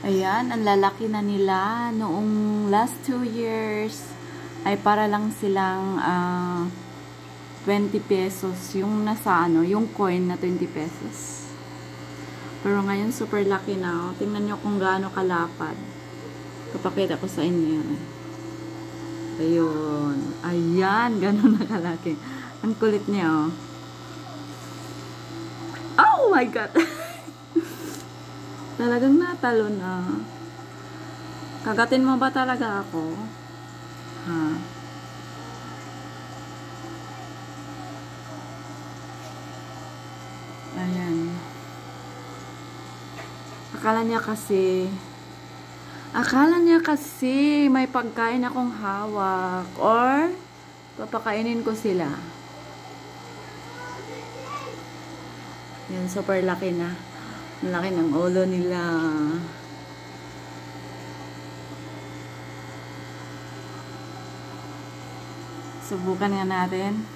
Ayan, ang lalaki na nila. Noong last 2 years ay para lang silang 20 pesos yung nasa yung coin na 20 pesos. Pero ngayon super laki na. Tingnan nyo kung gaano kalapad. Papakita ko sa inyo yan. Ayun. Ayan, gano'n na kalaki. Ang kulit niya, oh. Oh my God! Talagang natalo na. Kagatin mo ba talaga ako? Ha? Ayan. Akala niya kasi may pagkain akong hawak or papakainin ko sila. Yan, super laki na. Laki ng ulo nila. Subukan nga natin.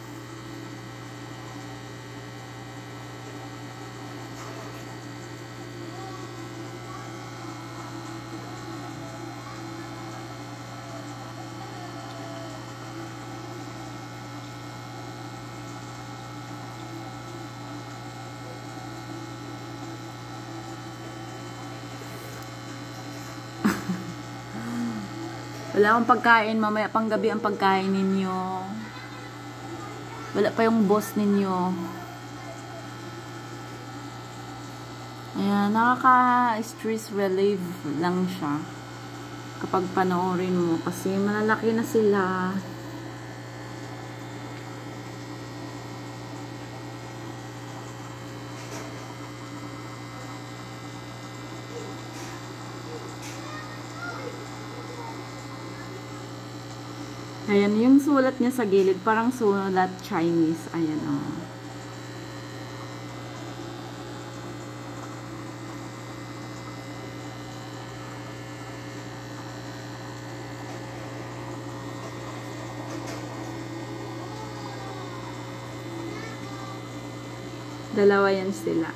Wala akong pagkain. Mamaya pang gabi ang pagkain ninyo. Wala pa yung boss ninyo. Ayan, nakaka-stress relief lang siya. Kapag panoorin mo. Kasi malalaki na sila. Ayan, yung sulat niya sa gilid, parang sulat Chinese. Ayan, oh. Dalawa yan sila.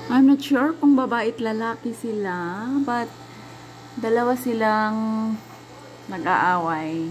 I'm not sure kung babae at lalaki sila, but dalawa silang nag-aaway.